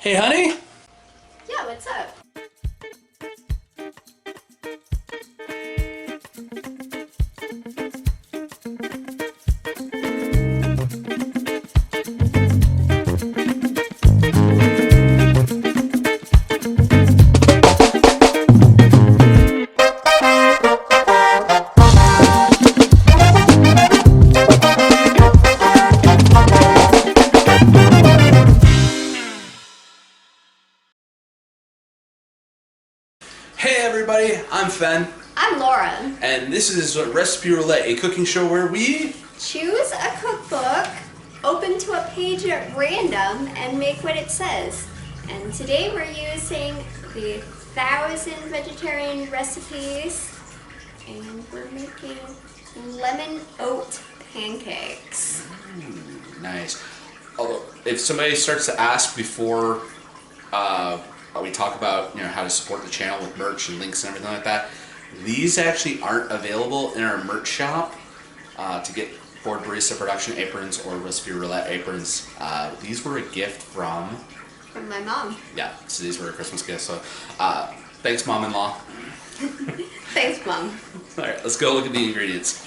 Hey, honey? Yeah, what's up? Hey everybody, I'm Fen, I'm Laura. and this is Recipe Roulette, a cooking show where we Choose a cookbook, open to a page at random, and make what it says. And today we're using the 1,000 vegetarian recipes, and we're making lemon oat pancakes. Nice. Although, if somebody starts to ask before we talk about how to support the channel with merch and links and everything like that, these actually aren't available in our merch shop to get Board Barista Production aprons or Recipe Roulette aprons. These were a gift from My mom. Yeah, so these were a Christmas gift. So, thanks, Mom-in-law. Thanks, Mom. All right, let's go look at the ingredients.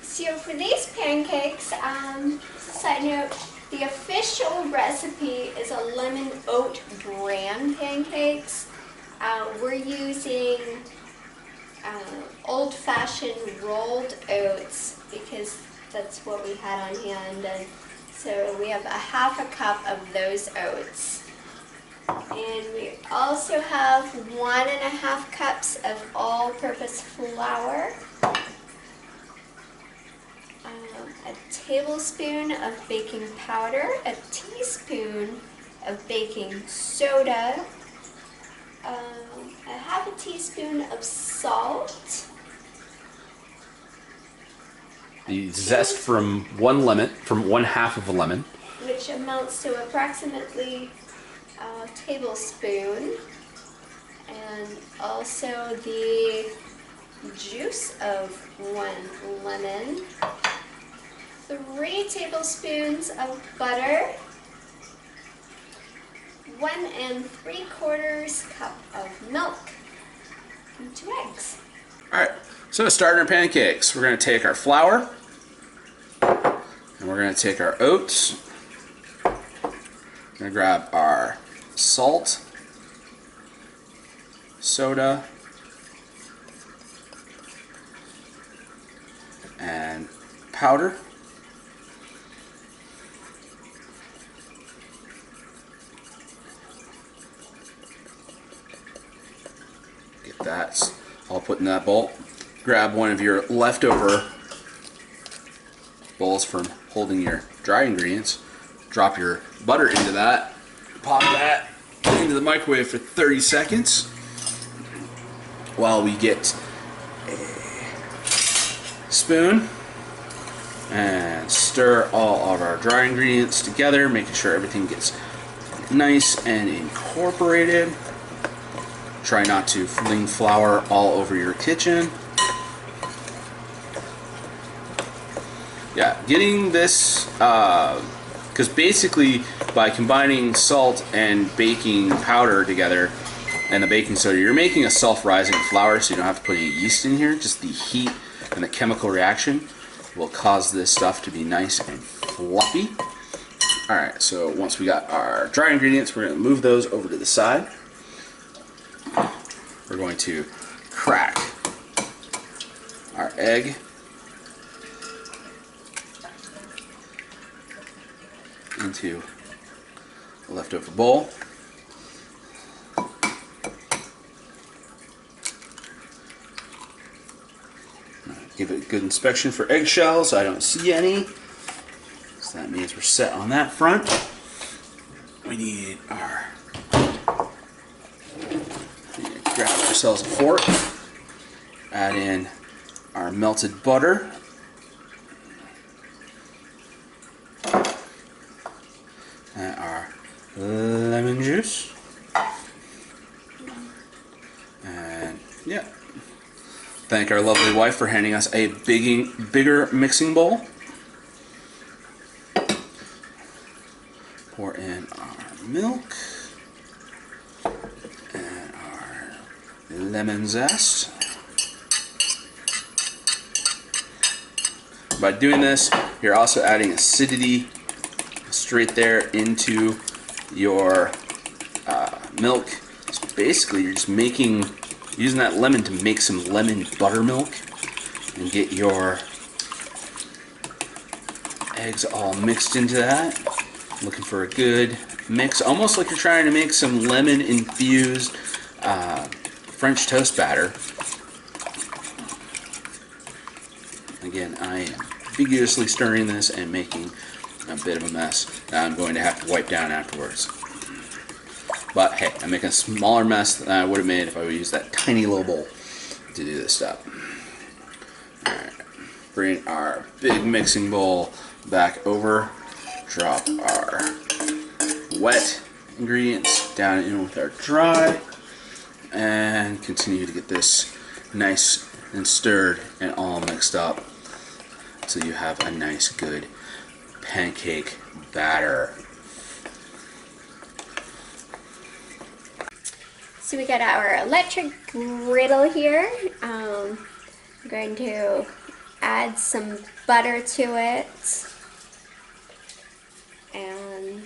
So for these pancakes, side note, the official recipe is a lemon oat bran pancakes. We're using old-fashioned rolled oats because that's what we had on hand, and so we have a half a cup of those oats. And we also have 1.5 cups of all-purpose flour, a tablespoon of baking powder, a teaspoon of baking soda, a half a teaspoon of salt. The zest from one half of a lemon. Which amounts to approximately a tablespoon. And also the juice of 1 lemon. 3 tablespoons of butter. 1 3/4 cup of milk. And 2 eggs. Alright, so to start our pancakes, we're going to take our flour, and we're going to take our oats, we're going to grab our salt, soda, and powder. Get that all put in that bowl. Grab one of your leftover bowls from holding your dry ingredients. Drop your butter into that. Pop that into the microwave for 30 seconds while we get a spoon and stir all of our dry ingredients together, making sure everything gets nice and incorporated. Try not to fling flour all over your kitchen. Yeah, getting this, because basically by combining salt and baking powder together and the baking soda, you're making a self-rising flour, so you don't have to put any yeast in here. Just the heat and the chemical reaction will cause this stuff to be nice and fluffy. Alright, so once we got our dry ingredients, we're going to move those over to the side. We're going to crack our egg into a leftover bowl. Give it a good inspection for eggshells. I don't see any, so that means we're set on that front. We need our grab ourselves a fork, add in our melted butter, and our lemon juice, and yeah, thank our lovely wife for handing us a bigger mixing bowl. Pour in our milk. lemon zest. By doing this, you're also adding acidity straight there into your milk. So basically, you're just using that lemon to make some lemon buttermilk and get your eggs all mixed into that. Looking for a good mix, almost like you're trying to make some lemon infused French toast batter. Again, I am vigorously stirring this and making a bit of a mess that I'm going to have to wipe down afterwards. But hey, I'm making a smaller mess than I would have made if I would use that tiny little bowl to do this stuff. Alright, bring our big mixing bowl back over, drop our wet ingredients down in with our dry, and continue to get this nice and stirred and all mixed up so you have a nice good pancake batter. So we got our electric griddle here. I'm going to add some butter to it and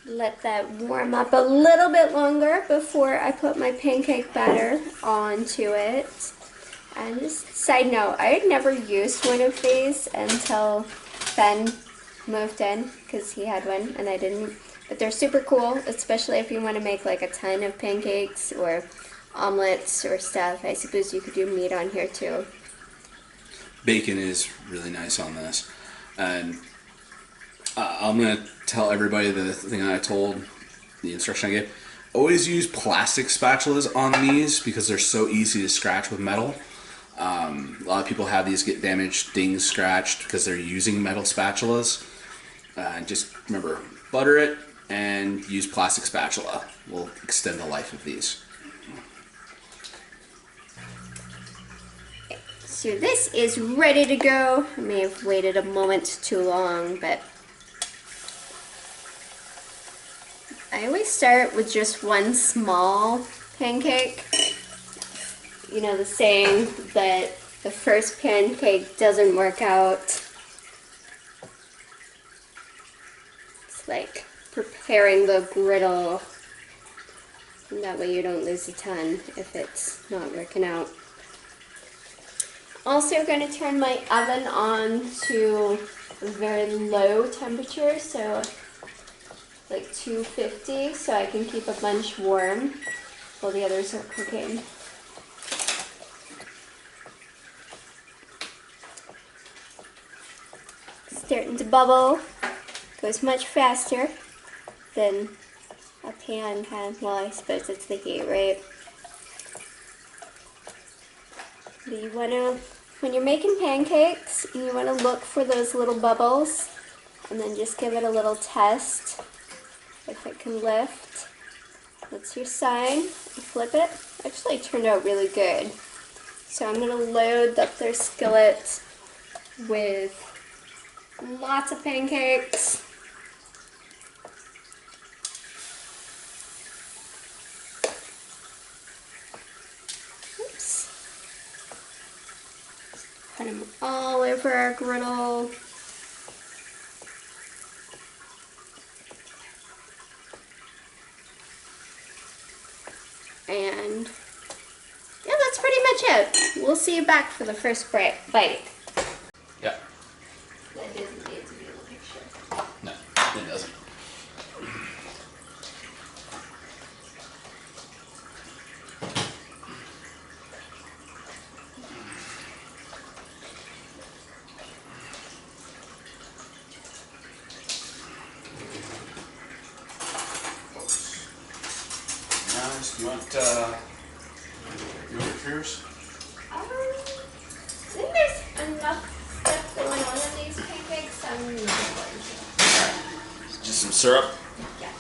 let that warm up a little bit longer before I put my pancake batter onto it. And just side note, I had never used one of these until Ben moved in because he had one and I didn't. But they're super cool, especially if you want to make like a ton of pancakes or omelets or stuff. I suppose you could do meat on here too. Bacon is really nice on this, and I'm going to tell everybody the thing I told, the instruction I gave. Always use plastic spatulas on these because they're so easy to scratch with metal. A lot of people have these get damaged, dings scratched because they're using metal spatulas. Just remember, butter it and use plastic spatula. Will extend the life of these. So this is ready to go. I may have waited a moment too long, but I always start with just one small pancake. You know the saying that the first pancake doesn't work out. It's like preparing the griddle. And that way you don't lose a ton if it's not working out. Also going to turn my oven on to a very low temperature, so like 250, so I can keep a bunch warm while the others are cooking. Starting to bubble. Goes much faster than a pan can. Well, I suppose it's the heat, right? But you want to, when you're making pancakes, you want to look for those little bubbles and then just give it a little test if it can lift. That's your sign. You flip it. Actually, it turned out really good. So I'm going to load up their skillet with lots of pancakes. Oops. Put them all over our griddle. And yeah, that's pretty much it. We'll see you back for the first bite. Yeah. That doesn't need to be in the picture. No, it doesn't. Nice. You want yours? I think there's enough stuff going on in these pancakes. I'm not going to. Just some syrup. Yeah.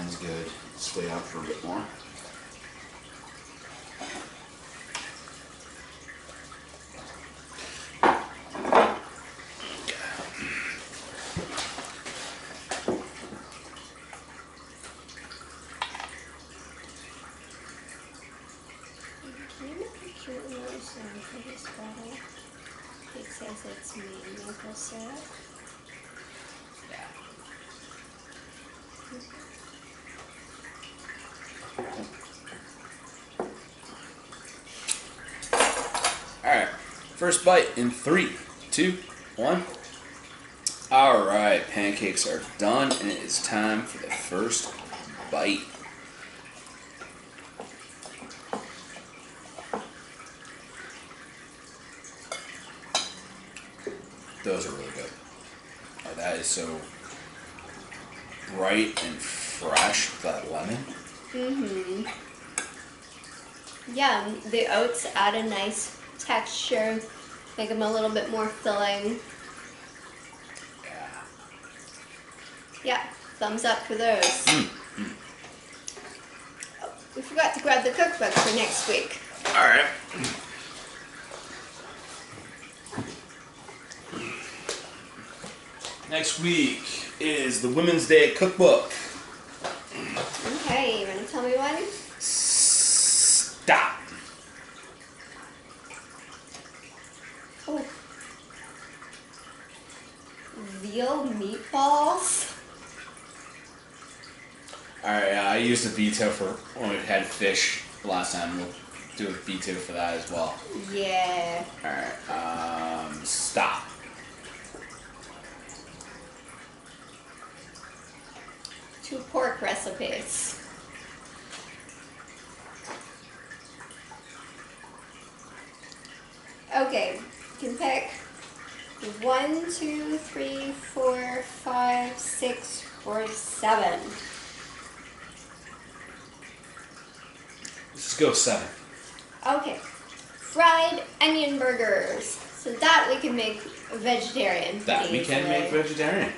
line's good. Sway out for a bit more. Can you make a cute little sound for this bottle? It says it's maple syrup. Yeah. Alright, first bite in 3, 2, 1. Alright, pancakes are done, and it is time for the first bite. Those are really good. Oh, that is so bright and fresh with that lemon. Mm-hmm. Yeah, the oats add a nice texture, make them a little bit more filling. Yeah. Yeah, thumbs up for those. Oh, we forgot to grab the cookbook for next week. Alright. Next week is the Women's Day Cookbook. Okay, you want to tell me one? Stop. Oh. Veal meatballs? Alright, I used a veto for when we had fish last time. We'll do a veto for that as well. Yeah. Alright, stop. Two pork recipes. Okay, you can pick 1, 2, 3, 4, 5, 6, or 7. Let's go 7. Okay, fried onion burgers. So that we can make vegetarian. That we can easily. make vegetarian.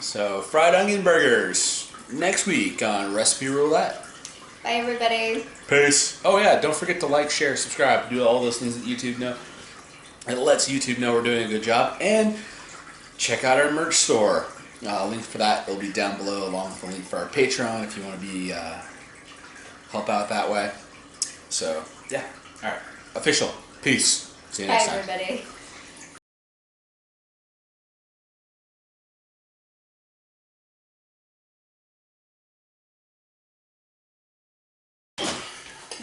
So, fried onion burgers next week on Recipe Roulette. Bye, everybody. Peace. Oh yeah, don't forget to like, share, subscribe, do all those things that YouTube know. It lets YouTube know we're doing a good job. And check out our merch store. Link for that will be down below, along with the link for our Patreon if you want to be help out that way. So yeah, all right, official. Peace. See you Bye, next time. everybody.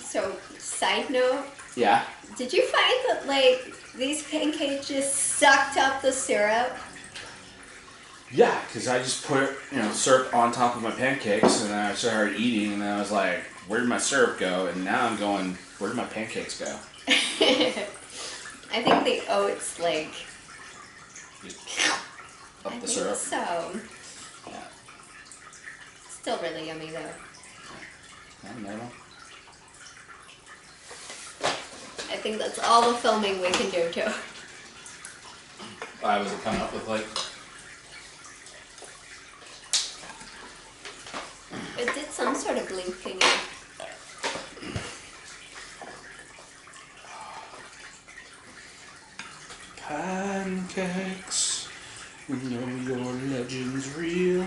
So, side note, Yeah. did you find that, like, these pancakes just sucked up the syrup? Yeah, because I just put syrup on top of my pancakes, and then I started eating, and then I was like, "Where did my syrup go?" And now I'm going, "Where did my pancakes go?" I think the oats, like, Just up I the think syrup. so. Yeah. Still really yummy, though. I don't know. I think that's all the filming we can do, too. I was coming up with like. It did some sort of blink thingy. Pancakes, we know your legend's real.